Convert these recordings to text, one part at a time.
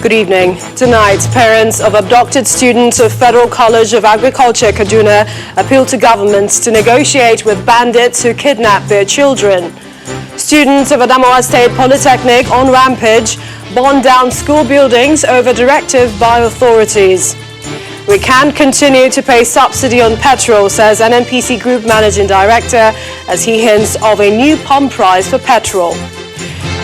Good evening. Tonight, parents of abducted students of Federal College of Agriculture, Kaduna, appeal to governments to negotiate with bandits who kidnap their children. Students of Adamawa State Polytechnic on rampage burn down school buildings over directive by authorities. We can't continue to pay subsidy on petrol, says NNPC Group Managing Director, as he hints of a new pump price for petrol.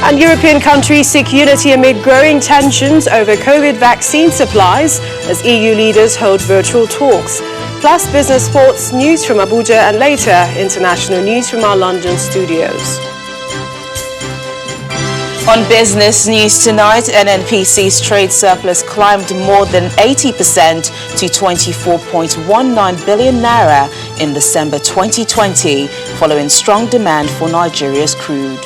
And European countries seek unity amid growing tensions over COVID vaccine supplies as EU leaders hold virtual talks. Plus business, sports, news from Abuja, and later international news from our London studios. On business news tonight, NNPC's trade surplus climbed more than 80% to 24.19 billion naira in December 2020, following strong demand for Nigeria's crude.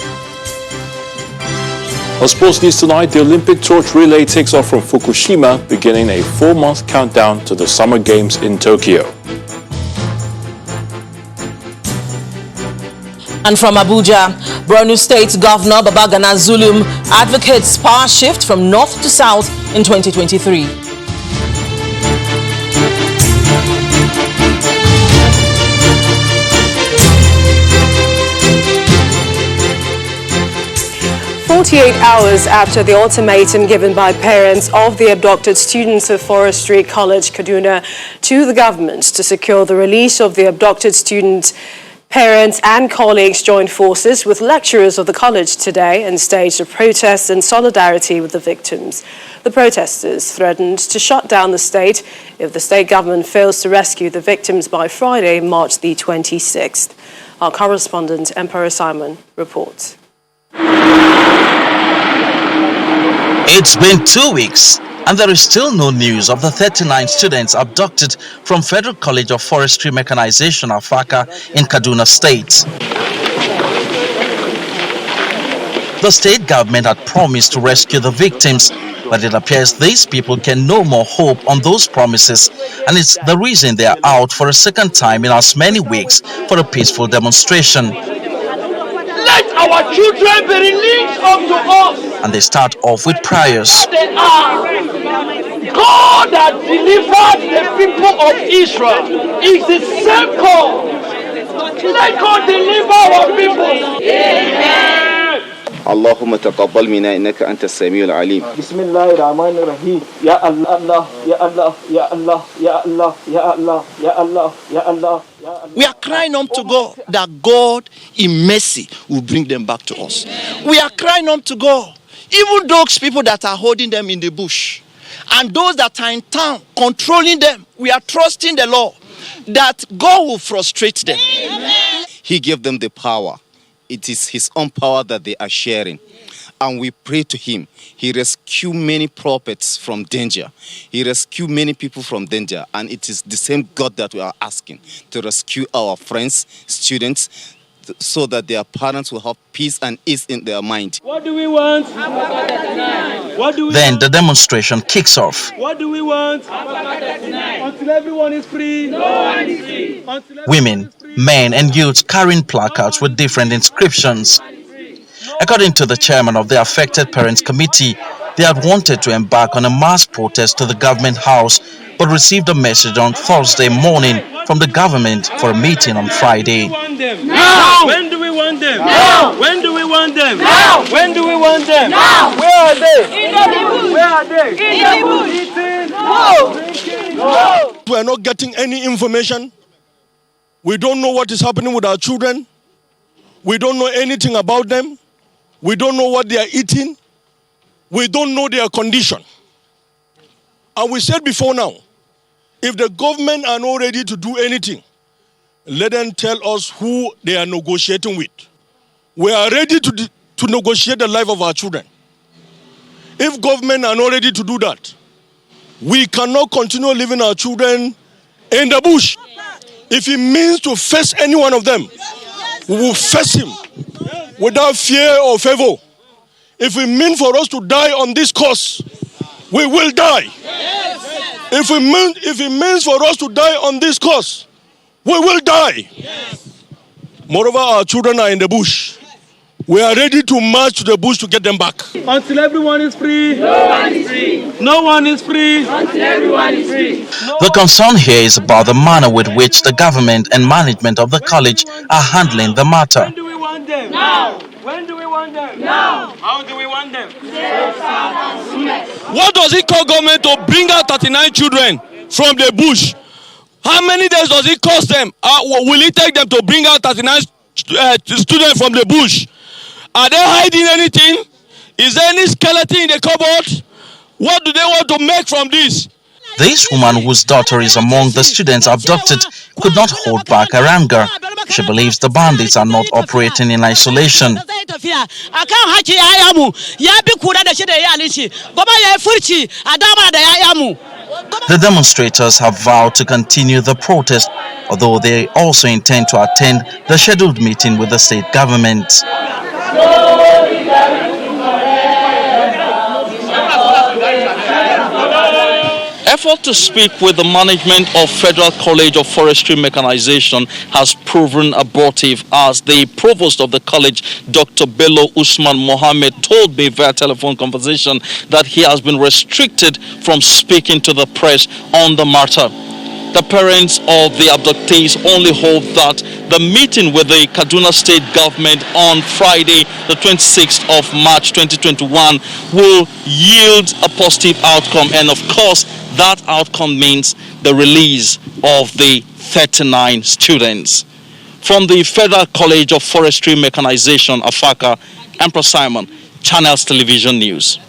On sports news tonight, the Olympic torch relay takes off from Fukushima, beginning a 4-month countdown to the Summer Games in Tokyo. And from Abuja, Borno State Governor Babagana Zulum advocates power shift from north to south in 2023. Hours after the ultimatum given by parents of the abducted students of Forestry College, Kaduna, to the government to secure the release of the abducted students, parents and colleagues joined forces with lecturers of the college today and staged a protest in solidarity with the victims. The protesters threatened to shut down the state if the state government fails to rescue the victims by Friday, March the 26th. Our correspondent, Emperor Simon, reports. It's been 2 weeks and there is still no news of the 39 students abducted from Federal College of Forestry Mechanization, Afaka, in Kaduna State. The state government had promised to rescue the victims, but it appears these people can no more hope on those promises, and it's the reason they are out for a second time in as many weeks for a peaceful demonstration. Let our children be released unto us. And they start off with prayers. God that delivered the people of Israel is the same God. Let God deliver our people. Amen. اللهم تقبل منا إنك أنت السميع العليم. بسم الله الرحمن الرحيم. يا الله يا الله يا الله يا الله يا الله يا الله يا الله. We are crying unto God that God in mercy will bring them back to us. We are crying unto God, even those people that are holding them in the bush and those that are in town controlling them. We are trusting the Lord that God will frustrate them. Amen. He gave them the power. It is his own power that they are sharing. And we pray to him. He rescued many prophets from danger. He rescued many people from danger. And it is the same God that we are asking to rescue our friends, students, so that their parents will have peace and ease in their mind. What do we want? Then the demonstration kicks off. What do we want? Until everyone is free. No one is free. Women, men and youths carrying placards with different inscriptions. According to the chairman of the Affected Parents Committee, they had wanted to embark on a mass protest to the government house, but received a message on Thursday morning from the government for a meeting on Friday. Now! When do we want them? Now! When do we want them? Now! When do we want them? Now! Where are they? In the bush! Where are they? In the bush! Eating? No! We are not getting any information. We don't know what is happening with our children. We don't know anything about them. We don't know what they are eating. We don't know their condition. And we said before now, if the government are not ready to do anything, let them tell us who they are negotiating with. We are ready to negotiate the life of our children. If government are not ready to do that, we cannot continue leaving our children in the bush. If it means to face any one of them, we will face him without fear or favor. If it means for us to die on this course, we will die. If it means for us to die on this course, we will die. Moreover, our children are in the bush. We are ready to march to the bush to get them back. Until everyone is free. No one is free. No one is free. Until everyone is free. The concern here is about the manner with which the government and management of the college are handling the matter. When do we want them? Now. When do we want them? Now. How do we want them? What does it cost government to bring out 39 children from the bush? How many days does it cost them? Will it take them to bring out 39 students from the bush? Are they hiding anything? Is there any skeleton in the cupboard? What do they want to make from this? This woman, whose daughter is among the students abducted, could not hold back her anger. She believes the bandits are not operating in isolation. The demonstrators have vowed to continue the protest, although they also intend to attend the scheduled meeting with the state government. Effort to speak with the management of Federal College of Forestry Mechanization has proven abortive, as the provost of the college, Dr. Bello Usman Mohammed, told me via telephone conversation that he has been restricted from speaking to the press on the matter. The parents of the abductees only hope that the meeting with the Kaduna State government on Friday, the 26th of March 2021, will yield a positive outcome, and of course that outcome means the release of the 39 students. From the Federal College of Forestry Mechanization, Afaka, Emperor Simon, Channels Television News.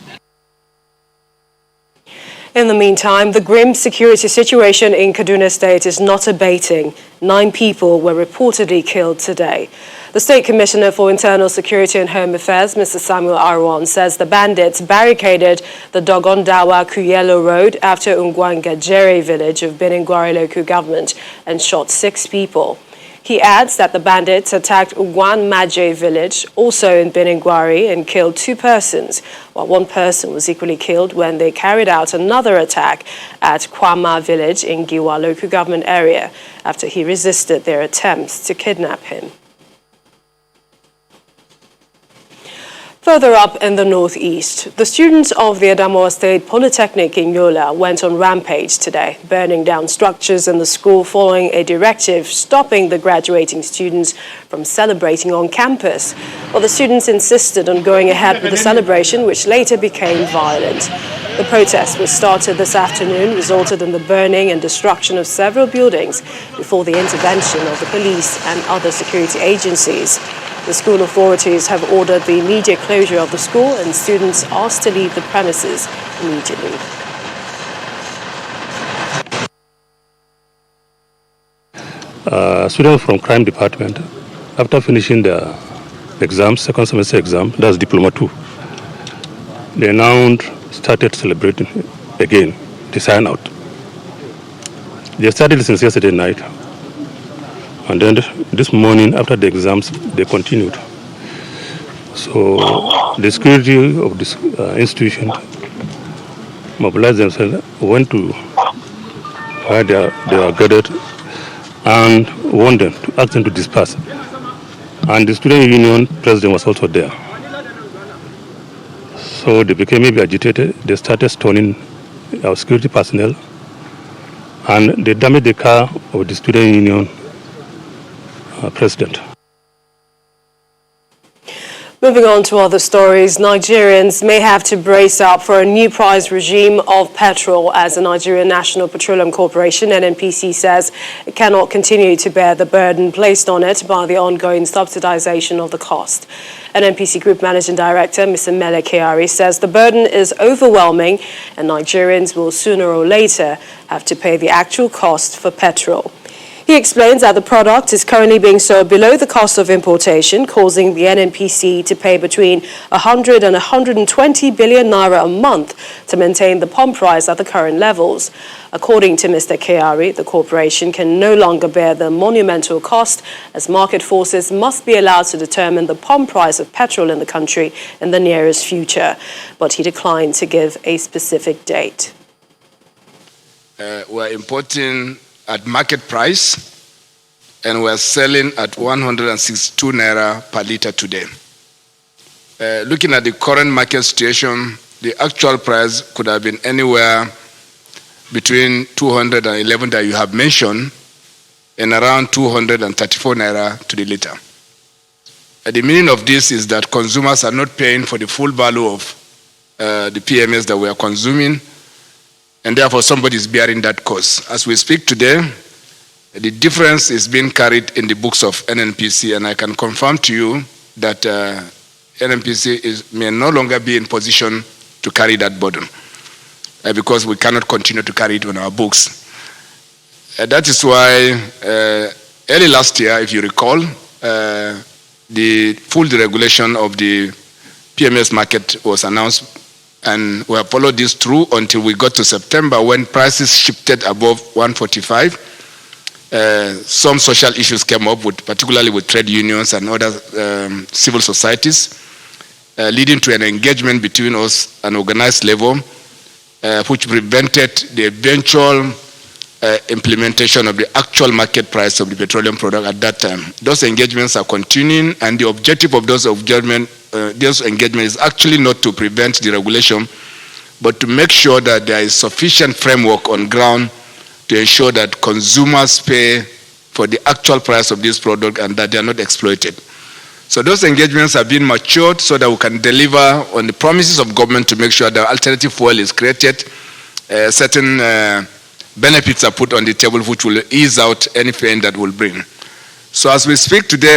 In the meantime, the grim security situation in Kaduna State is not abating. 9 people were reportedly killed today. The State Commissioner for Internal Security and Home Affairs, Mr. Samuel Arwan, says the bandits barricaded the Dogondawa Kuyelo Road after Ungwangajere village of Beningwari local government and shot 6 people. He adds that the bandits attacked Ugwan Maje village, also in Beningwari, and killed 2 persons, while 1 person was equally killed when they carried out another attack at Kwama village in Giwa local government area after he resisted their attempts to kidnap him. Further up in the northeast, the students of the Adamawa State Polytechnic in Yola went on rampage today, burning down structures in the school following a directive stopping the graduating students from celebrating on campus. Well, the students insisted on going ahead with the celebration, which later became violent. The protest, which started this afternoon, resulted in the burning and destruction of several buildings before the intervention of the police and other security agencies. The school authorities have ordered the immediate closure of the school, and students asked to leave the premises immediately. Students from crime department, after finishing the exam, second semester exam, that's Diploma 2, they now started celebrating again, the sign out. They started since yesterday night. And then this morning, after the exams, they continued. So the security of this institution mobilized themselves, went to where they are gathered, and warned them to ask them to disperse. And the student union president was also there. So they became maybe agitated. They started stoning our security personnel, and they damaged the car of the student union president. Moving on to other stories, Nigerians may have to brace up for a new price regime of petrol as the Nigerian National Petroleum Corporation, NNPC, says it cannot continue to bear the burden placed on it by the ongoing subsidization of the cost. NNPC Group Managing Director, Mr. Mele Kyari, says the burden is overwhelming and Nigerians will sooner or later have to pay the actual cost for petrol. He explains that the product is currently being sold below the cost of importation, causing the NNPC to pay between 100 and 120 billion naira a month to maintain the pump price at the current levels. According to Mr. Kyari, the corporation can no longer bear the monumental cost, as market forces must be allowed to determine the pump price of petrol in the country in the nearest future. But he declined to give a specific date. We're importing at market price, and we're selling at 162 naira per liter today. looking at the current market situation, the actual price could have been anywhere between 211 that you have mentioned and around 234 naira to the liter. The meaning of this is that consumers are not paying for the full value of the PMS that we are consuming, and therefore somebody is bearing that cost. As we speak today, the difference is being carried in the books of NNPC, and I can confirm to you that NNPC may no longer be in position to carry that burden because we cannot continue to carry it on our books. That is why early last year, if you recall, the full deregulation of the PMS market was announced, and we have followed this through until we got to September when prices shifted above 145. Some social issues came up, particularly with trade unions and other civil societies, leading to an engagement between us and organized level, which prevented the eventual implementation of the actual market price of the petroleum product at that time. Those engagements are continuing, and the objective of those engagements is actually not to prevent the regulation, but to make sure that there is sufficient framework on ground to ensure that consumers pay for the actual price of this product and that they are not exploited. So those engagements have been matured so that we can deliver on the promises of government to make sure that alternative fuel is created, certain benefits are put on the table which will ease out any pain that will bring. So as we speak today,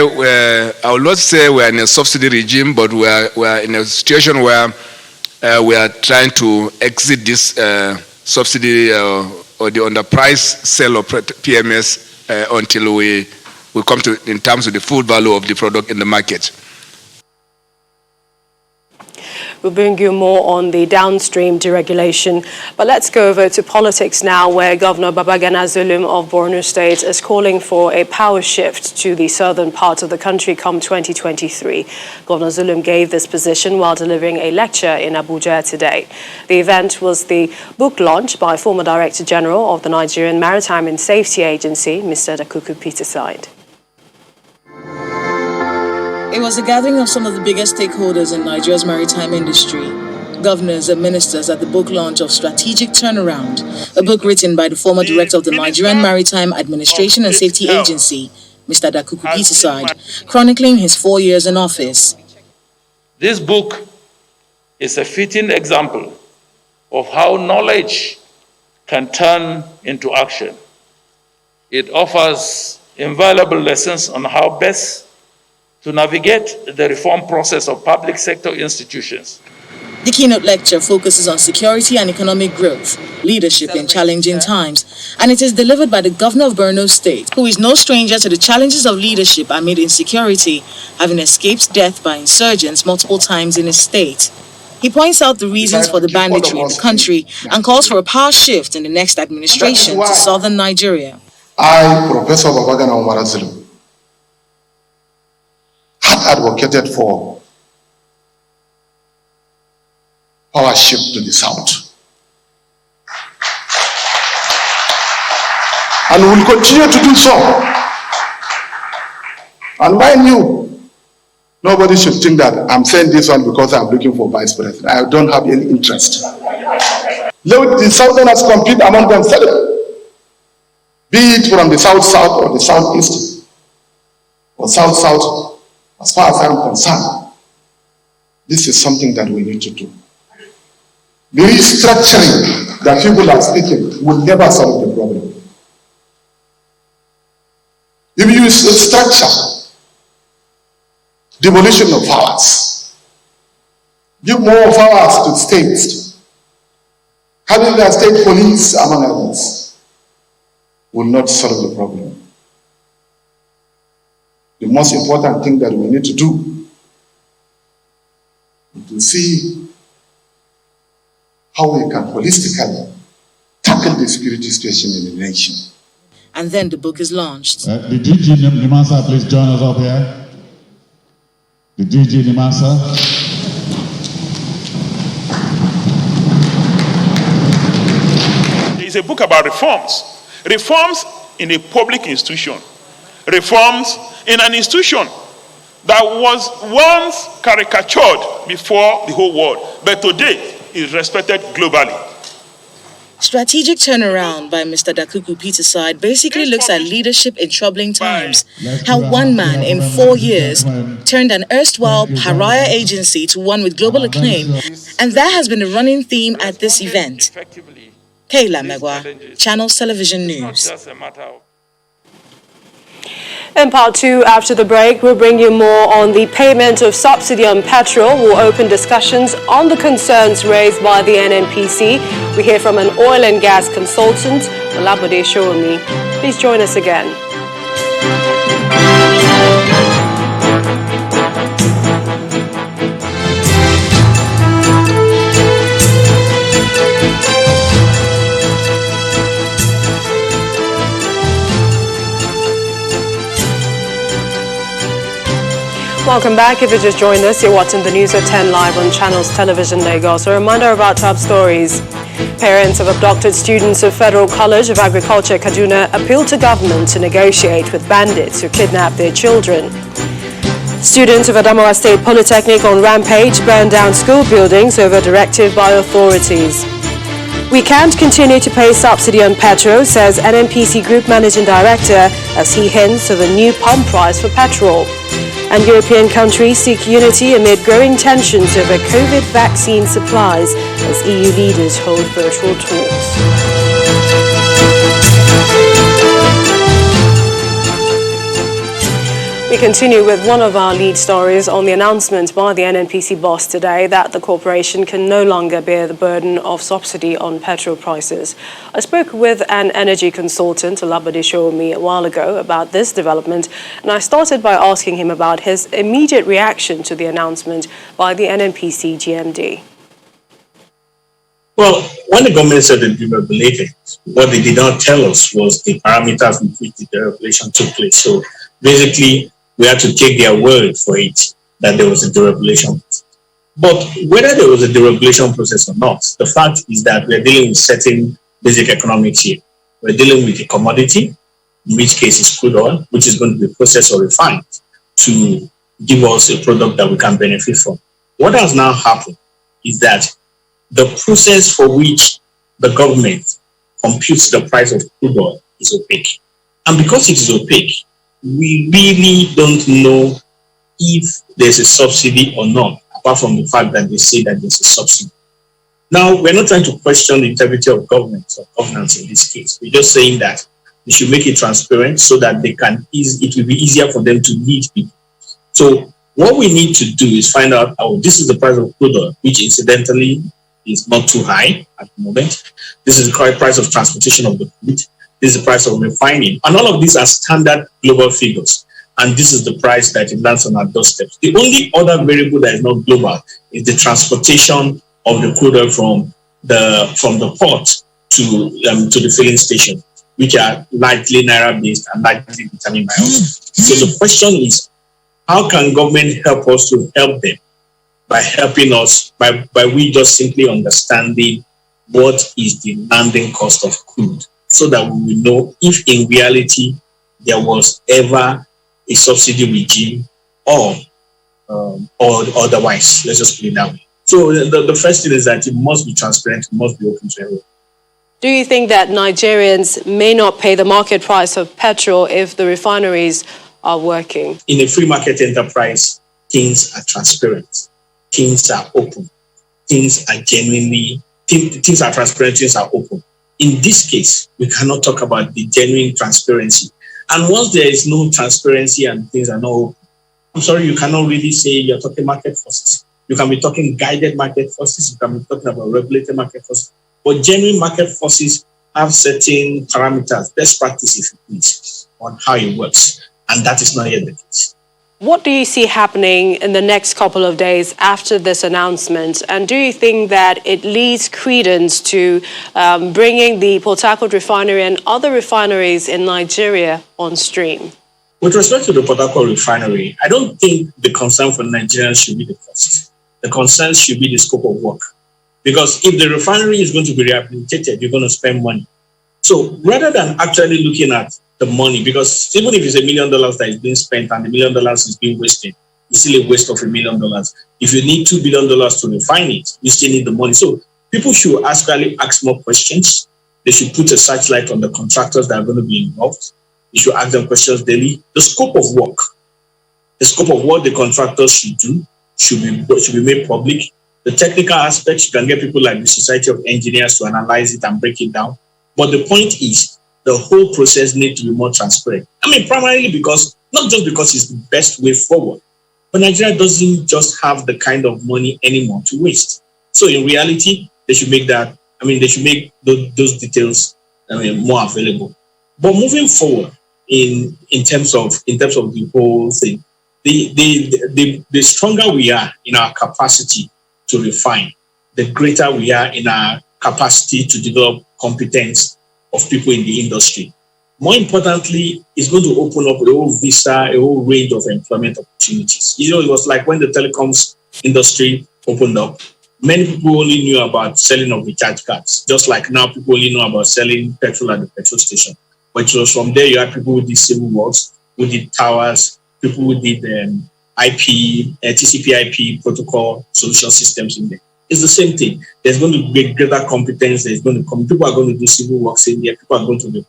I will not say we are in a subsidy regime, but we are in a situation where we are trying to exit this subsidy or the underpriced sale of PMS until we come to in terms of the full value of the product in the market. We'll bring you more on the downstream deregulation. But let's go over to politics now, where Governor Babagana Zulum of Borno State is calling for a power shift to the southern part of the country come 2023. Governor Zulum gave this position while delivering a lecture in Abuja today. The event was the book launch by former Director General of the Nigerian Maritime and Safety Agency, Mr. Dakuku Peterside. It was a gathering of some of the biggest stakeholders in Nigeria's maritime industry, governors and ministers at the book launch of Strategic Turnaround, a book written by the former director of the Nigerian Maritime Administration and Safety Agency, Mr. Dakuku Peterside, chronicling his 4 years in office. This book is a fitting example of how knowledge can turn into action. It offers invaluable lessons on how best to navigate the reform process of public sector institutions. The keynote lecture focuses on security and economic growth, leadership in challenging times, and it is delivered by the governor of Borno State, who is no stranger to the challenges of leadership amid insecurity, having escaped death by insurgents multiple times in his state. He points out the reasons for the banditry in the country and calls for a power shift in the next administration to southern Nigeria. I, Professor Babagana Zulum, had advocated for power shift to the south. And will continue to do so. And mind you, nobody should think that I'm saying this one because I'm looking for vice president. I don't have any interest. Let the southerners compete among themselves, be it from the south-south or the southeast or south-south. As far as I'm concerned, this is something that we need to do. The restructuring that people are speaking will never solve the problem. If you structure devolution of powers, give more powers to states, having a state police, among others, will not solve the problem. The most important thing that we need to do is to see how we can holistically tackle the security situation in the nation. And then the book is launched. The DG Nimasa, please join us up here. The DG Nimasa. It's a book about reforms. Reforms in a public institution. Reforms in an institution that was once caricatured before the whole world, but today is respected globally. Strategic turnaround by Mr. Dakuku Peterside basically looks at leadership in troubling times. How one man in 4 years turned an erstwhile pariah agency to one with global acclaim, and that has been the running theme at this event. Kayla Megwa, Channels Television News. In part 2, after the break, we'll bring you more on the payment of subsidy on petrol. We'll open discussions on the concerns raised by the NNPC. We hear from an oil and gas consultant, Olabode Showomi. Please join us again. Welcome back. If you just joined us, you're watching the news at 10 live on Channels Television Lagos. A reminder of our top stories. Parents of abducted students of Federal College of Agriculture, Kaduna, appeal to government to negotiate with bandits who kidnap their children. Students of Adamawa State Polytechnic on rampage burn down school buildings over directive by authorities. We can't continue to pay subsidy on petrol, says NNPC Group Managing Director, as he hints of a new pump price for petrol. And European countries seek unity amid growing tensions over COVID vaccine supplies as EU leaders hold virtual talks. We continue with one of our lead stories on the announcement by the NNPC boss today that the corporation can no longer bear the burden of subsidy on petrol prices. I spoke with an energy consultant, Olabode Showomi, a while ago about this development, and I started by asking him about his immediate reaction to the announcement by the NNPC GMD. Well, when the government said the deregulated, what they did not tell us was the parameters with which the deregulation took place. So basically, we had to take their word for it that there was a deregulation process. But whether there was a deregulation process or not, the fact is that we're dealing with certain basic economics here. We're dealing with a commodity, in which case is crude oil, which is going to be processed or refined to give us a product that we can benefit from. What has now happened is that the process for which the government computes the price of crude oil is opaque. And because it is opaque, we really don't know if there's a subsidy or not, apart from the fact that they say that there's a subsidy. Now, we're not trying to question the integrity of government or governance in this case. We're just saying that they should make it transparent so that they can it will be easier for them to lead people. So what we need to do is find out, this is the price of crude oil, which incidentally is not too high at the moment. This is the current price of transportation of the crude. This is the price of refining. And all of these are standard global figures. And this is the price that it lands on our doorsteps. The only other variable that is not global is the transportation of the crude oil from the port to the filling station, which are largely Naira-based and largely determined by us. So the question is, how can government help us to help them? By helping us, by we just simply understanding what is the landing cost of crude, so that we will know if in reality there was ever a subsidy regime or otherwise. Let's just put it that way. So the first thing is that it must be transparent, it must be open to everyone. Do you think that Nigerians may not pay the market price of petrol if the refineries are working? In a free market enterprise, things are transparent, things are open, things are genuinely, things are transparent, things are open. In this case, we cannot talk about the genuine transparency. And once there is no transparency and things are not open, I'm sorry, you cannot really say you're talking market forces. You can be talking guided market forces, you can be talking about regulated market forces. But genuine market forces have certain parameters, best practice if you please, on how it works. And that is not yet the case. What do you see happening in the next couple of days after this announcement? And do you think that it leads credence to bringing the Port Harcourt refinery and other refineries in Nigeria on stream? With respect to the Port Harcourt refinery, I don't think the concern for Nigerians should be the cost. The concern should be the scope of work. Because if the refinery is going to be rehabilitated, you're going to spend money. So rather than actually looking at the money, because even if it's $1 million that is being spent and the $1 million is being wasted, it's still a waste of $1 million. If you need $2 billion to refine it, you still need the money. So people should actually ask more questions. They should put a searchlight on the contractors that are going to be involved. You should ask them questions daily. The scope of what the contractors should do should be made public. The technical aspects, you can get people like the Society of Engineers to analyze it and break it down. But the point is, the whole process needs to be more transparent. I mean, primarily because, not just because it's the best way forward, but Nigeria doesn't just have the kind of money anymore to waste. So in reality, they should make those details more available. But moving forward, in terms of the whole thing, the stronger we are in our capacity to refine, the greater we are in our capacity to develop competence of people in the industry. More importantly, it's going to open up a whole range of employment opportunities. It was like when the telecoms industry opened up, many people only knew about selling of recharge cards, just like now people only know about selling petrol at the petrol station. But it was from there you had people who did civil works, who did towers, people who did TCP/IP protocol solution systems in there. It's the same thing. There's going to be greater competence. People are going to do civil works in there. People are going to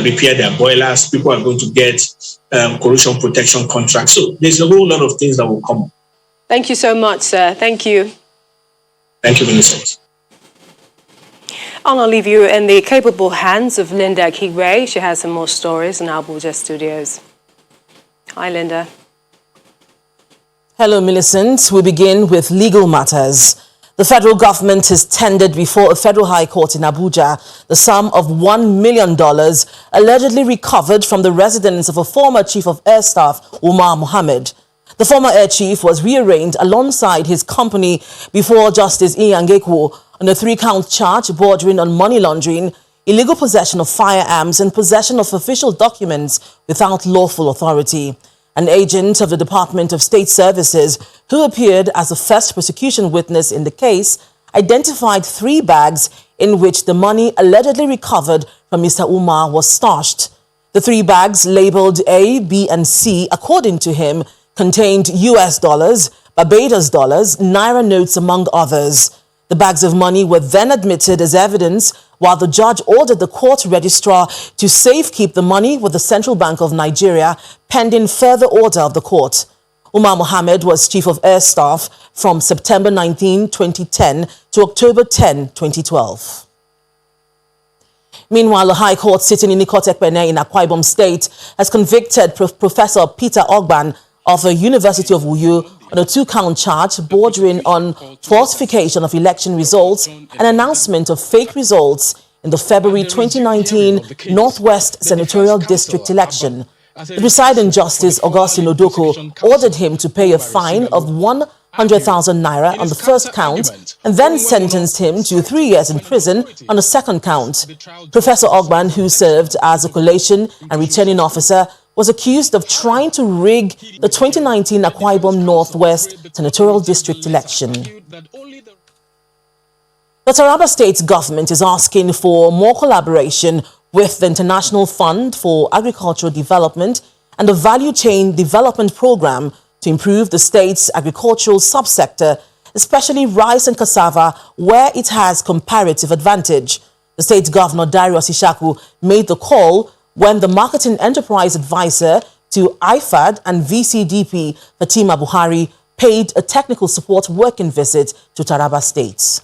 repair their boilers. People are going to get corrosion protection contracts. So there's a whole lot of things that will come up. Thank you so much, sir. Thank you. Thank you, Minister. I'll now leave you in the capable hands of Linda Kigwe. She has some more stories in our Abuja studios. Hi, Linda. Hello, Millicent. We begin with legal matters. The federal government has tendered before a federal high court in Abuja the sum of $1 million allegedly recovered from the residence of a former chief of air staff, Umar Mohammed. The former air chief was rearraigned alongside his company before Justice Inyangekwo on a 3-count charge bordering on money laundering, illegal possession of firearms, and possession of official documents without lawful authority. An agent of the Department of State Services, who appeared as the first prosecution witness in the case, identified 3 bags in which the money allegedly recovered from Mr. Umar was stashed. The 3 bags, labeled A, B, and C, according to him, contained US dollars, Barbados dollars, Naira notes, among others. The bags of money were then admitted as evidence, while the judge ordered the court registrar to safekeep the money with the Central Bank of Nigeria, pending further order of the court. Umar Mohammed was Chief of Air Staff from September 19, 2010 to October 10, 2012. Meanwhile, the High Court sitting in Ikotekpene in Akwa Ibom State has convicted Professor Peter Ogban of the University of Uyo on a 2-count charge bordering on falsification of election results and announcement of fake results in the February 2019 Northwest Senatorial District election. The presiding Justice, Augustine Odoko, ordered him to pay a fine of 100,000 naira on the first count and then sentenced him to 3 years in prison on the second count. Professor Ogban, who served as a collation and returning officer, was accused of trying to rig the 2019 Akwa Ibom Northwest Senatorial District election. The Taraba State government is asking for more collaboration with the International Fund for Agricultural Development and the Value Chain Development Program to improve the state's agricultural subsector, especially rice and cassava, where it has comparative advantage. The state governor, Darius Ishaku, made the call when the marketing enterprise advisor to IFAD and VCDP, Fatima Buhari, paid a technical support working visit to Taraba State.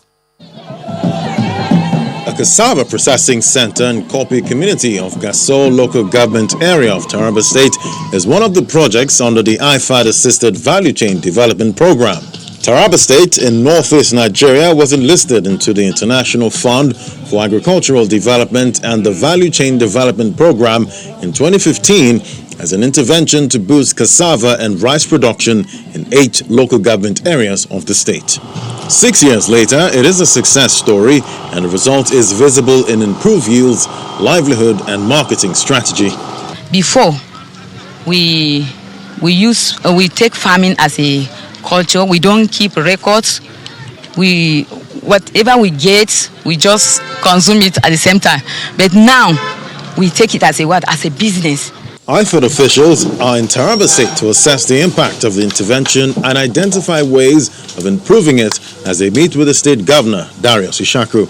A cassava processing center in Kopi community of Gasol local government area of Taraba State is one of the projects under the IFAD assisted value chain development program. Taraba State in northeast Nigeria was enlisted into the International Fund for Agricultural Development and the Value Chain Development Program in 2015 as an intervention to boost cassava and rice production in 8 local government areas of the state. 6 years later, it is a success story and the result is visible in improved yields, livelihood and marketing strategy. Before, we take farming as a culture. We don't keep records. Whatever we get, we just consume it at the same time. But now we take it as a business. IFAD officials are in Taraba State to assess the impact of the intervention and identify ways of improving it as they meet with the state governor, Darius Ishaku.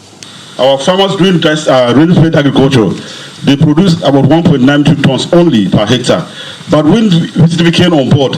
Our farmers doing rain-fed agriculture, they produce about 1.9 metric tons only per hectare. But when we came on board,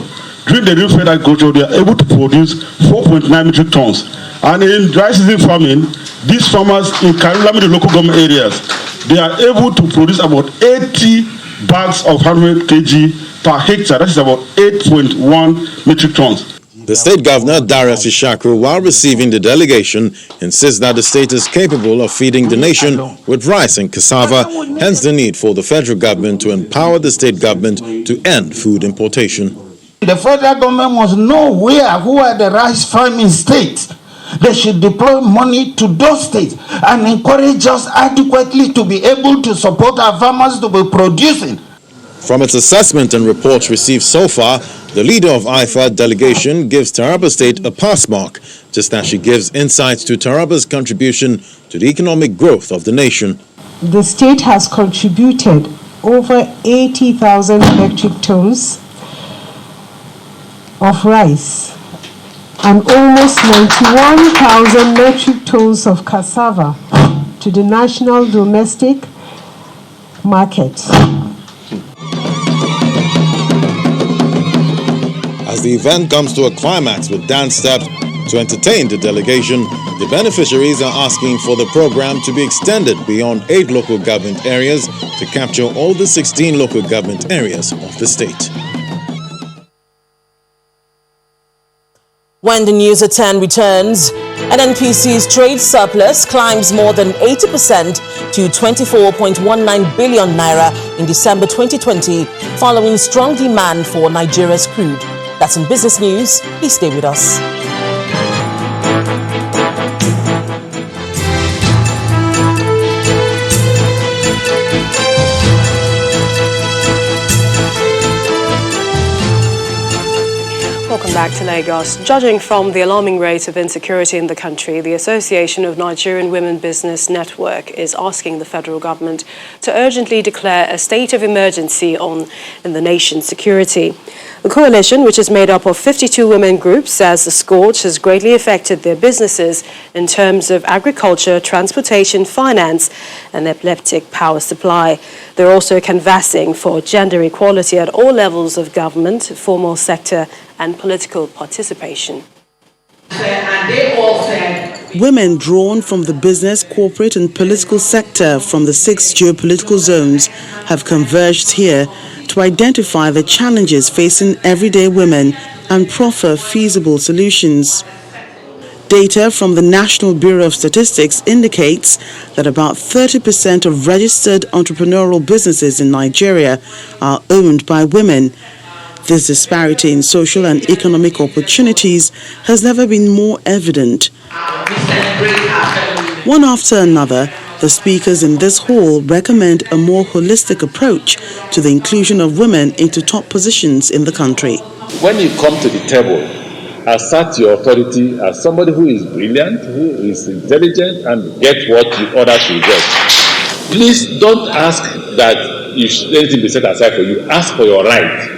during the rain-fed agriculture, they are able to produce 4.9 metric tons. And in dry season farming, these farmers in Karilami, the local government areas, they are able to produce about 80 bags of 100 kg per hectare. That is about 8.1 metric tons. The state governor, Darius Ishaku, while receiving the delegation, insists that the state is capable of feeding the nation with rice and cassava, hence the need for the federal government to empower the state government to end food importation. The federal government must know who are the rice farming states. They should deploy money to those states and encourage us adequately to be able to support our farmers to be producing. From its assessment and reports received so far, the leader of IFAD delegation gives Taraba State a pass mark, just as she gives insights to Taraba's contribution to the economic growth of the nation. The state has contributed over 80,000 metric tons of rice and almost 91,000 metric tons of cassava to the national domestic market. As the event comes to a climax with dance steps to entertain the delegation, the beneficiaries are asking for the program to be extended beyond 8 local government areas to capture all the 16 local government areas of the state. When the News at 10 returns, NNPC's trade surplus climbs more than 80% to 24.19 billion naira in December 2020, following strong demand for Nigeria's crude. That's in business news. Please stay with us. Welcome back to Lagos. Judging from the alarming rate of insecurity in the country, the Association of Nigerian Women Business Network is asking the federal government to urgently declare a state of emergency in the nation's security. The coalition, which is made up of 52 women groups, says the scourge has greatly affected their businesses in terms of agriculture, transportation, finance, and epileptic power supply. They're also canvassing for gender equality at all levels of government, formal sector, and political participation. Women drawn from the business, corporate and political sector from the 6 geopolitical zones have converged here to identify the challenges facing everyday women and proffer feasible solutions. Data from the National Bureau of Statistics indicates that about 30% of registered entrepreneurial businesses in Nigeria are owned by women. This disparity in social and economic opportunities has never been more evident. One after another, the speakers in this hall recommend a more holistic approach to the inclusion of women into top positions in the country. When you come to the table, assert your authority as somebody who is brilliant, who is intelligent, and get what the others will get. Please don't ask that anything be set aside for you. Ask for your right.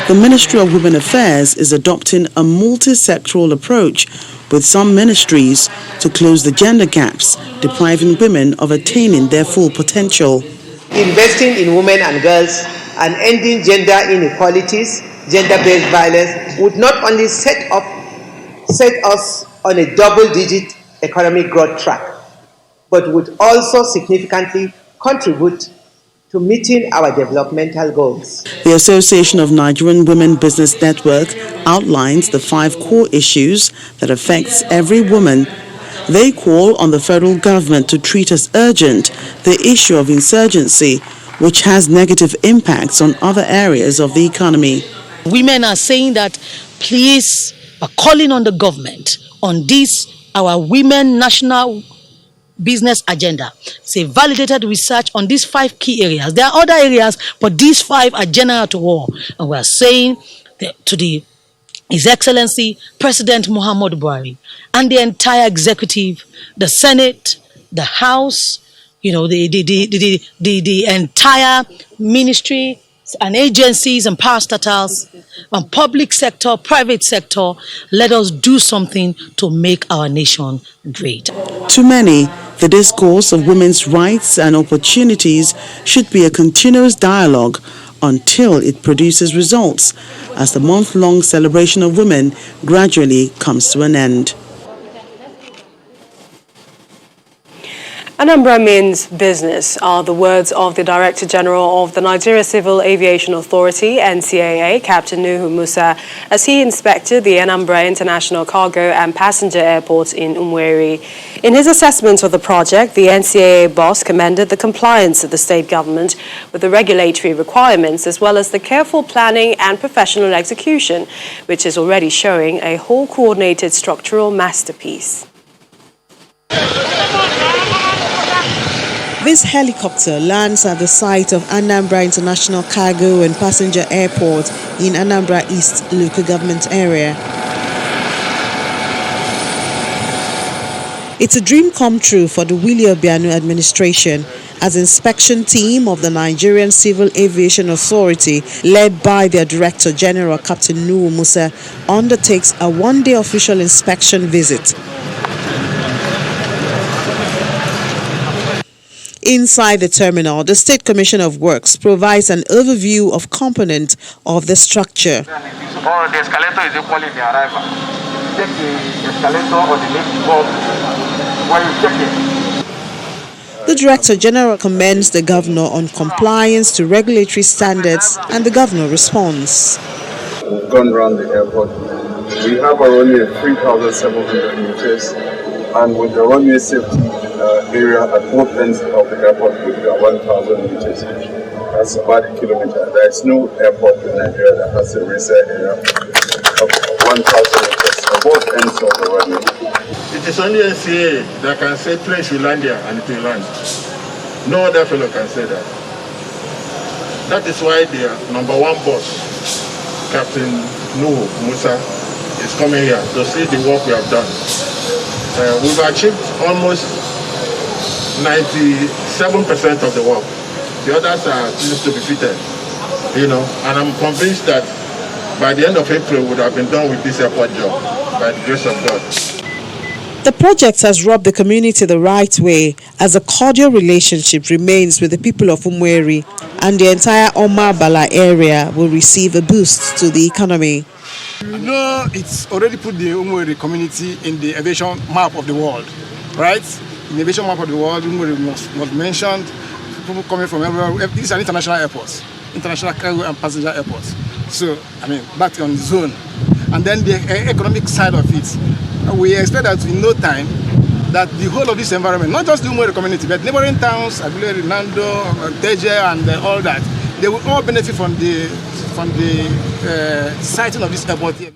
The Ministry of Women Affairs is adopting a multi-sectoral approach with some ministries to close the gender gaps, depriving women of attaining their full potential. Investing in women and girls and ending gender inequalities, gender-based violence would not only set us on a double-digit economic growth track, but would also significantly contribute to meeting our developmental goals. The Association of Nigerian Women Business Network outlines the 5 core issues that affects every woman. They call on the federal government to treat as urgent the issue of insurgency, which has negative impacts on other areas of the economy. Women are saying that please are calling on the government on this, our Women National Business Agenda. It's a validated research on these 5 key areas. There are other areas, but these 5 are general to all. And we are saying to His Excellency President Muhammadu Buhari and the entire executive, the Senate, the House, the entire ministry, and agencies and parastatals and public sector, private sector, let us do something to make our nation great. To many, the discourse of women's rights and opportunities should be a continuous dialogue until it produces results, as the month-long celebration of women gradually comes to an end. Anambra means business are the words of the Director General of the Nigeria Civil Aviation Authority, NCAA, Captain Nuhu Musa, as he inspected the Anambra International Cargo and Passenger Airport in Umueri. In his assessment of the project, the NCAA boss commended the compliance of the state government with the regulatory requirements, as well as the careful planning and professional execution, which is already showing a whole coordinated structural masterpiece. This helicopter lands at the site of Anambra International Cargo and Passenger Airport in Anambra East local government area. It's a dream come true for the Willie Obiano administration, as inspection team of the Nigerian Civil Aviation Authority, led by their Director General Captain Nuhu Musa, undertakes a one-day official inspection visit. Inside the terminal, the State Commission of Works provides an overview of components of the structure. The escalator is equally in the arrival. Check the escalator or the lift bulb while you check it. The Director General commends the Governor on compliance to regulatory standards, and the Governor responds. We've gone around the airport. We have a runway of 3,700 meters, and with the runway safety area at both ends of the airport with 1,000 meters. That's about a kilometer. There is no airport in Nigeria that has a racer area of 1,000 meters at both ends of the runway. It is only NCA that can say place will land here and it will land. No other fellow can say that. That is why the number one boss, Captain Nuhu Musa, is coming here to see the work we have done. We've achieved almost 97% of the work. The others are still to be fitted, and I'm convinced that by the end of April we would have been done with this airport job, by the grace of God. The project has rubbed the community the right way, as a cordial relationship remains with the people of Umueri, and the entire Omar Bala area will receive a boost to the economy. It's already put the Umueri community in the aviation map of the world, right? In the aviation map of the world, Umueri was mentioned. People coming from everywhere. These are international airports, international cargo and passenger airports. So, back on the zone. And then the economic side of it. We expect that in no time, that the whole of this environment, not just the Umueri community, but neighboring towns, Aguilera, Nando, Teje, and all that, they will all benefit from the siting of this airport here.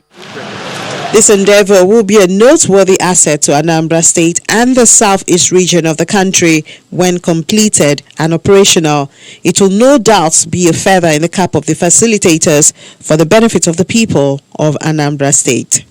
This endeavor will be a noteworthy asset to Anambra State and the southeast region of the country when completed and operational. It will no doubt be a feather in the cap of the facilitators for the benefit of the people of Anambra State.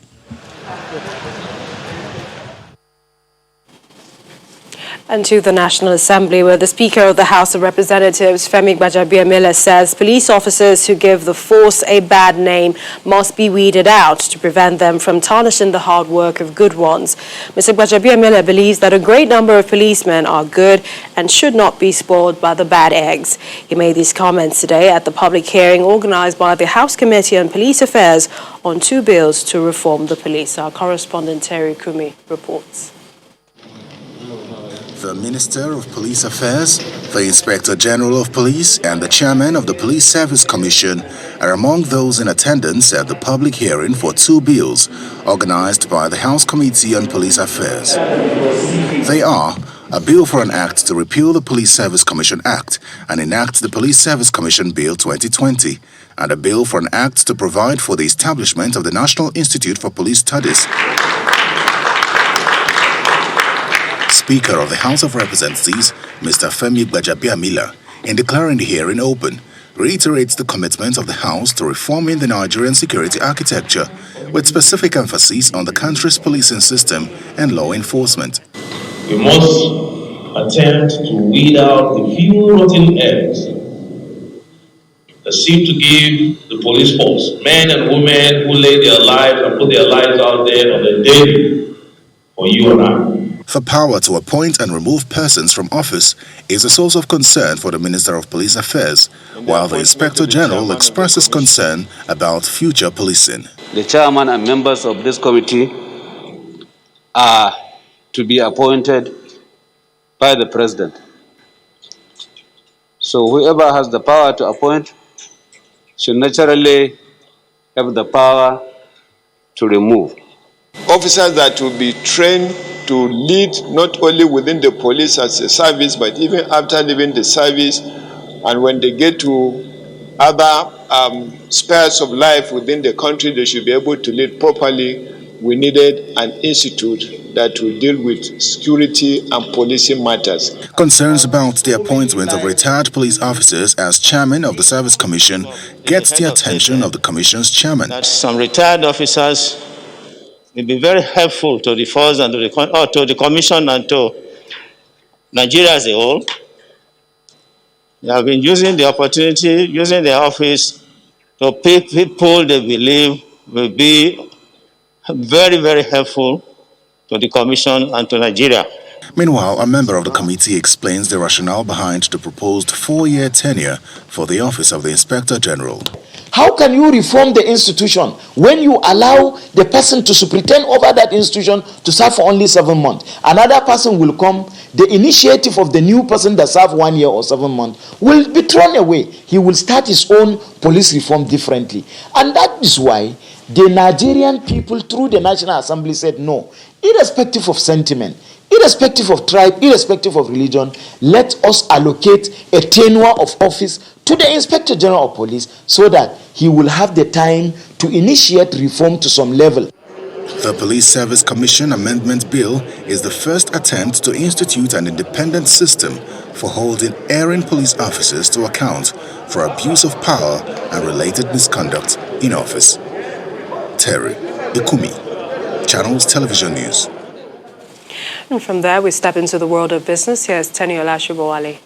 And to the National Assembly, where the Speaker of the House of Representatives, Femi Gbajabiamila, says police officers who give the force a bad name must be weeded out to prevent them from tarnishing the hard work of good ones. Mr. Gbajabiamila believes that a great number of policemen are good and should not be spoiled by the bad eggs. He made these comments today at the public hearing organized by the House Committee on Police Affairs on 2 bills to reform the police. Our correspondent Terry Kumi reports. The Minister of Police Affairs, the Inspector General of Police, and the Chairman of the Police Service Commission are among those in attendance at the public hearing for 2 bills organized by the House Committee on Police Affairs. They are a bill for an act to repeal the Police Service Commission Act and enact the Police Service Commission Bill 2020, and a bill for an act to provide for the establishment of the National Institute for Police Studies. Speaker of the House of Representatives, Mr. Femi Gbajabiamila, in declaring the hearing open, reiterates the commitment of the House to reforming the Nigerian security architecture, with specific emphasis on the country's policing system and law enforcement. We must attempt to weed out the few rotten eggs that seem to give the police force, men and women who lay their lives and put their lives out there on a daily for you and I. The power to appoint and remove persons from office is a source of concern for the Minister of Police Affairs, while the Inspector General expresses concern about future policing. The chairman and members of this committee are to be appointed by the President. So whoever has the power to appoint should naturally have the power to remove. Officers that will be trained to lead not only within the police as a service, but even after leaving the service, and when they get to other spheres of life within the country, they should be able to lead properly. We needed an institute that will deal with security and policing matters. Concerns about the appointment of retired police officers as chairman of the Service Commission gets the attention of the Commission's chairman. That some retired officers will be very helpful to the force and to the Commission and to Nigeria as a whole. They have been using the opportunity, using their office to pick people they believe will be very, very helpful to the Commission and to Nigeria. Meanwhile, a member of the committee explains the rationale behind the proposed 4-year tenure for the office of the Inspector General. How can you reform the institution when you allow the person to superintend over that institution to serve for only 7 months? Another person will come, the initiative of the new person that served 1 year or 7 months will be thrown away. He will start his own police reform differently. And that is why the Nigerian people through the National Assembly said no, irrespective of sentiment, irrespective of tribe, irrespective of religion, let us allocate a tenure of office to the Inspector General of Police so that he will have the time to initiate reform to some level. The Police Service Commission Amendment Bill is the first attempt to institute an independent system for holding erring police officers to account for abuse of power and related misconduct in office. Terry Ikumi, Channels Television News. And from there, we step into the world of business. Here's Teniola Shibowale.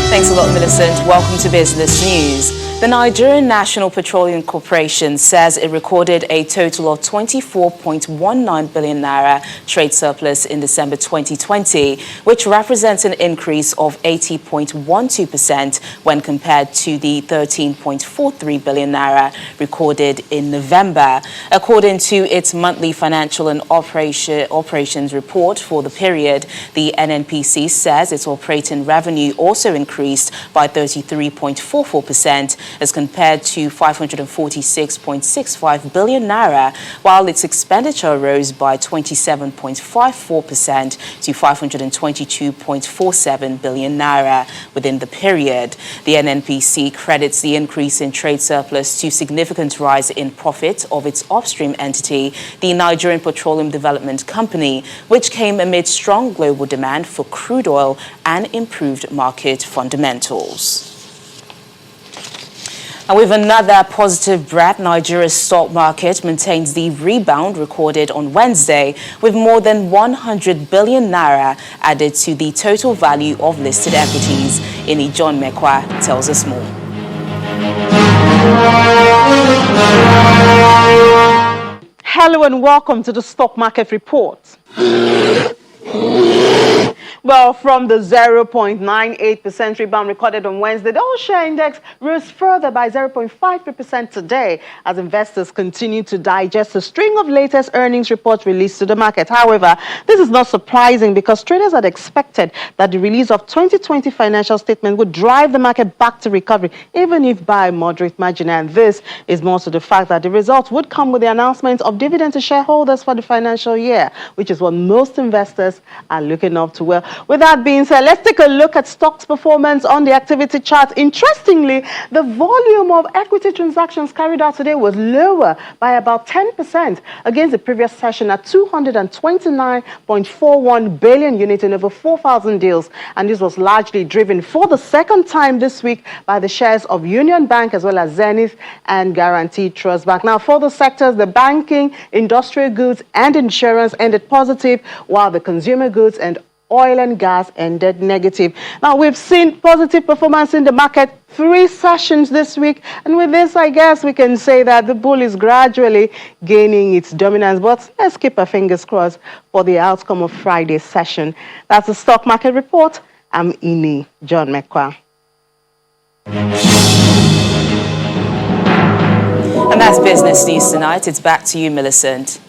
Thanks a lot, Millicent. Welcome to Business News. The Nigerian National Petroleum Corporation says it recorded a total of 24.19 billion naira trade surplus in December 2020, which represents an increase of 80.12% when compared to the 13.43 billion naira recorded in November. According to its monthly financial and operations report for the period, the NNPC says its operating revenue also increased by 33.44%. as compared to 546.65 billion naira, while its expenditure rose by 27.54% to 522.47 billion naira within the period. The NNPC credits the increase in trade surplus to significant rise in profit of its upstream entity, the Nigerian Petroleum Development Company, which came amid strong global demand for crude oil and improved market fundamentals. And with another positive breath, Nigeria's stock market maintains the rebound recorded on Wednesday, with more than 100 billion naira added to the total value of listed equities. Ini John Mekwa tells us more. Hello and welcome to the Stock Market Report. Well, from the 0.98% rebound recorded on Wednesday, the all-share index rose further by 0.53% today as investors continue to digest a string of latest earnings reports released to the market. However, this is not surprising because traders had expected that the release of 2020 financial statement would drive the market back to recovery, even if by a moderate margin. And this is more to the fact that the results would come with the announcement of dividend to shareholders for the financial year, which is what most investors are looking up to. Well, with that being said, let's take a look at stocks performance on the activity chart. Interestingly, the volume of equity transactions carried out today was lower by about 10% against the previous session at 229.41 billion units in over 4,000 deals. And this was largely driven for the second time this week by the shares of Union Bank as well as Zenith and Guaranteed Trust Bank. Now, for the sectors, the banking, industrial goods and insurance ended positive, while the consumer goods and oil and gas ended negative. Now, we've seen positive performance in the market 3 sessions this week. And with this, I guess we can say that the bull is gradually gaining its dominance. But let's keep our fingers crossed for the outcome of Friday's session. That's the stock market report. I'm Ini John Mekwa. And that's business news tonight. It's back to you, Millicent.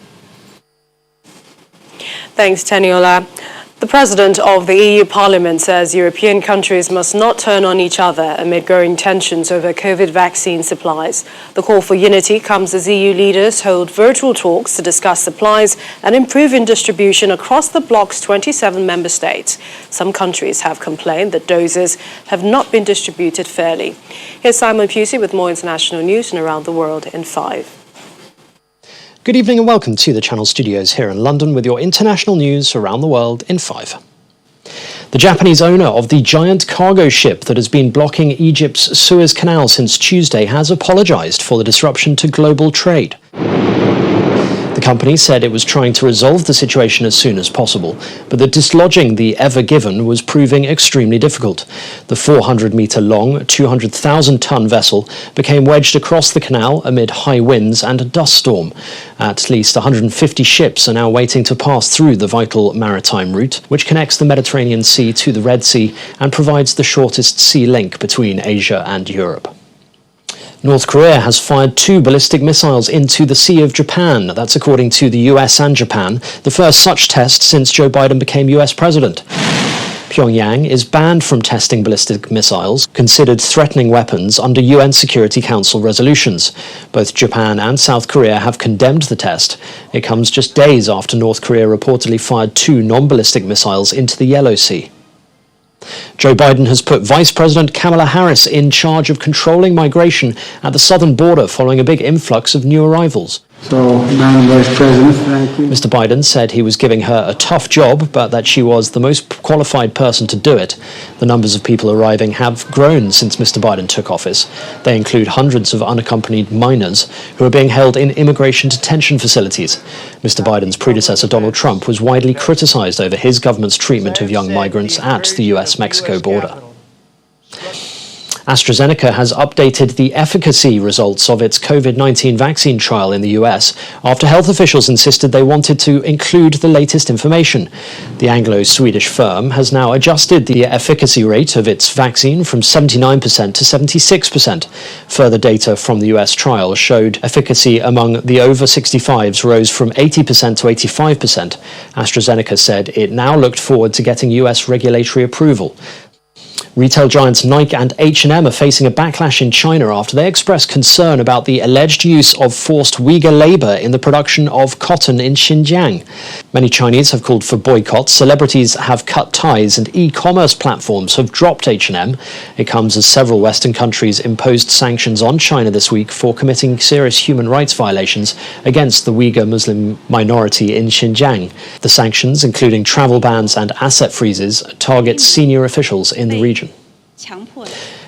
Thanks, Teniola. The President of the EU Parliament says European countries must not turn on each other amid growing tensions over COVID vaccine supplies. The call for unity comes as EU leaders hold virtual talks to discuss supplies and improving distribution across the bloc's 27 member states. Some countries have complained that doses have not been distributed fairly. Here's Simon Pusey with more international news and around the world in 5. Good evening and welcome to the Channel Studios here in London with your international news around the world in 5. The Japanese owner of the giant cargo ship that has been blocking Egypt's Suez Canal since Tuesday has apologized for the disruption to global trade. The company said it was trying to resolve the situation as soon as possible, but that dislodging the Ever Given was proving extremely difficult. The 400-metre-long, 200,000-tonne vessel became wedged across the canal amid high winds and a dust storm. At least 150 ships are now waiting to pass through the vital maritime route, which connects the Mediterranean Sea to the Red Sea and provides the shortest sea link between Asia and Europe. North Korea has fired 2 ballistic missiles into the Sea of Japan. That's according to the US and Japan, the first such test since Joe Biden became US president. Pyongyang is banned from testing ballistic missiles, considered threatening weapons under UN Security Council resolutions. Both Japan and South Korea have condemned the test. It comes just days after North Korea reportedly fired 2 non-ballistic missiles into the Yellow Sea. Joe Biden has put Vice President Kamala Harris in charge of controlling migration at the southern border following a big influx of new arrivals. So, Madam Vice President, thank you. Mr. Biden said he was giving her a tough job, but that she was the most qualified person to do it. The numbers of people arriving have grown since Mr. Biden took office. They include hundreds of unaccompanied minors who are being held in immigration detention facilities. Mr. Biden's predecessor, Donald Trump, was widely criticized over his government's treatment of young migrants at the US-Mexico border. AstraZeneca has updated the efficacy results of its COVID-19 vaccine trial in the US after health officials insisted they wanted to include the latest information. The Anglo-Swedish firm has now adjusted the efficacy rate of its vaccine from 79% to 76%. Further data from the US trial showed efficacy among the over 65s rose from 80% to 85%. AstraZeneca said it now looked forward to getting US regulatory approval. Retail giants Nike and H&M are facing a backlash in China after they expressed concern about the alleged use of forced Uyghur labor in the production of cotton in Xinjiang. Many Chinese have called for boycotts, celebrities have cut ties, and e-commerce platforms have dropped H&M. It comes as several Western countries imposed sanctions on China this week for committing serious human rights violations against the Uyghur Muslim minority in Xinjiang. The sanctions, including travel bans and asset freezes, target senior officials in the region.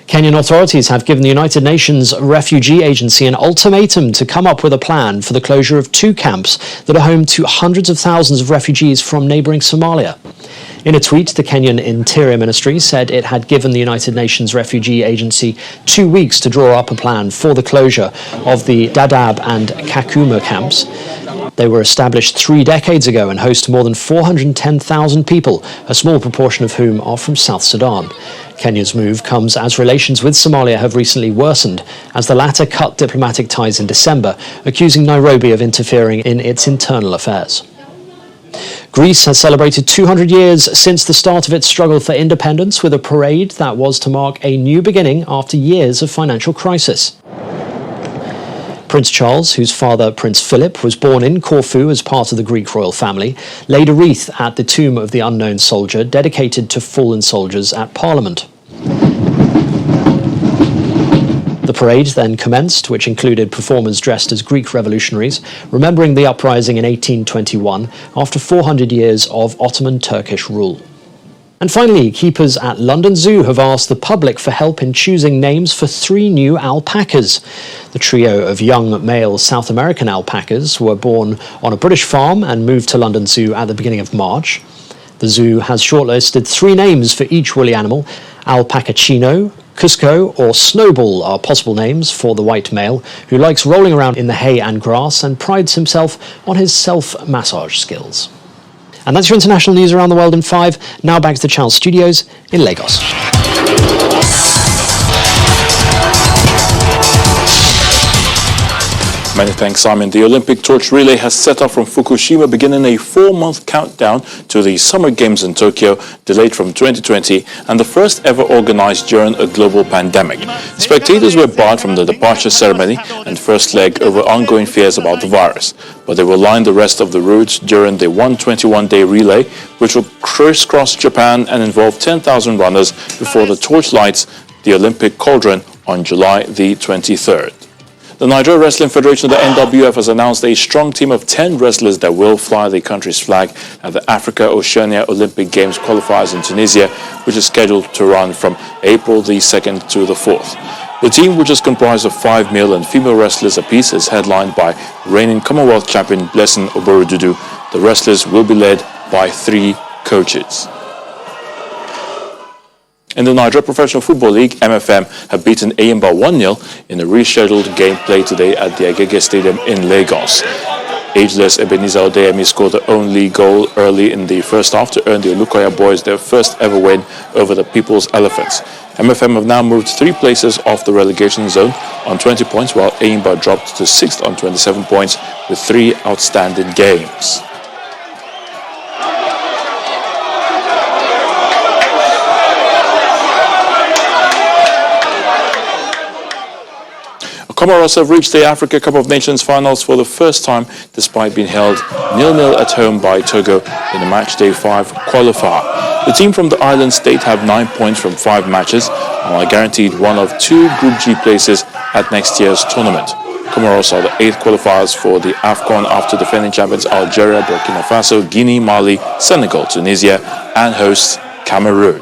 Kenyan authorities have given the United Nations Refugee Agency an ultimatum to come up with a plan for the closure of 2 camps that are home to hundreds of thousands of refugees from neighbouring Somalia. In a tweet, the Kenyan Interior Ministry said it had given the United Nations Refugee Agency 2 weeks to draw up a plan for the closure of the Dadaab and Kakuma camps. They were established 3 decades ago and host more than 410,000 people, a small proportion of whom are from South Sudan. Kenya's move comes as relations with Somalia have recently worsened, as the latter cut diplomatic ties in December, accusing Nairobi of interfering in its internal affairs. Greece has celebrated 200 years since the start of its struggle for independence with a parade that was to mark a new beginning after years of financial crisis. Prince Charles, whose father, Prince Philip, was born in Corfu as part of the Greek royal family, laid a wreath at the tomb of the unknown soldier dedicated to fallen soldiers at Parliament. The parade then commenced, which included performers dressed as Greek revolutionaries, remembering the uprising in 1821 after 400 years of Ottoman Turkish rule. And finally, keepers at London Zoo have asked the public for help in choosing names for 3 new alpacas. The trio of young male South American alpacas were born on a British farm and moved to London Zoo at the beginning of March. The zoo has shortlisted 3 names for each woolly animal. Alpacachino, Cusco or Snowball are possible names for the white male who likes rolling around in the hay and grass and prides himself on his self-massage skills. And that's your international news around the world in 5. Now back to the Channel Studios in Lagos. Many thanks, Simon. The Olympic torch relay has set off from Fukushima, beginning a 4-month countdown to the Summer Games in Tokyo, delayed from 2020, and the first ever organized during a global pandemic. Spectators were barred from the departure ceremony and first leg over ongoing fears about the virus, but they will line the rest of the routes during the 121-day relay, which will crisscross Japan and involve 10,000 runners before the torch lights the Olympic cauldron on July the 23rd. The Nigeria Wrestling Federation, the NWF, has announced a strong team of 10 wrestlers that will fly the country's flag at the Africa-Oceania Olympic Games qualifiers in Tunisia, which is scheduled to run from April the 2nd to the 4th. The team, which is comprised of 5 male and female wrestlers apiece, is headlined by reigning Commonwealth champion Blessing Oborodudu. The wrestlers will be led by 3 coaches. In the Nigeria Professional Football League, MFM have beaten Ayimba 1-0 in a rescheduled game played today at the Agege Stadium in Lagos. Ageless Ebenezer Odeyemi scored the only goal early in the first half to earn the Olukoya boys their first ever win over the People's Elephants. MFM have now moved 3 places off the relegation zone on 20 points, while Ayimba dropped to 6th on 27 points with 3 outstanding games. Comoros have reached the Africa Cup of Nations finals for the first time, despite being held 0-0 at home by Togo in the matchday 5 qualifier. The team from the island state have 9 points from 5 matches and are guaranteed one of 2 Group G places at next year's tournament. Comoros are the 8th qualifiers for the AFCON after defending champions Algeria, Burkina Faso, Guinea, Mali, Senegal, Tunisia, and hosts Cameroon.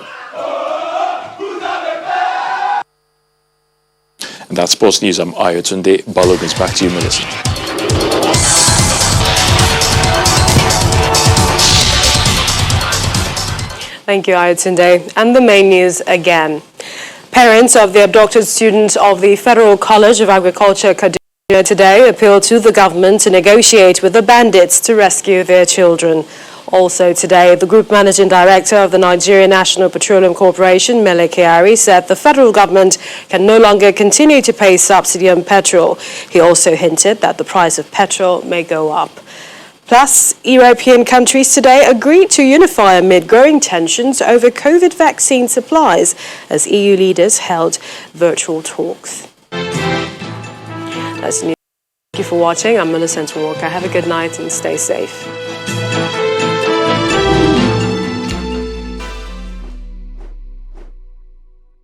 And that's Sports News. I'm Ayotunde Balogun. Back to you, Melissa. Thank you, Ayotunde. And the main news again. Parents of the abducted students of the Federal College of Agriculture, Kaduna, today appealed to the government to negotiate with the bandits to rescue their children. Also today, the Group Managing Director of the Nigeria National Petroleum Corporation, Mele Kyari, said the federal government can no longer continue to pay subsidy on petrol. He also hinted that the price of petrol may go up. Plus, European countries today agreed to unify amid growing tensions over COVID vaccine supplies as EU leaders held virtual talks. That's news. Thank you for watching. I'm Millicent Walker. Have a good night and stay safe.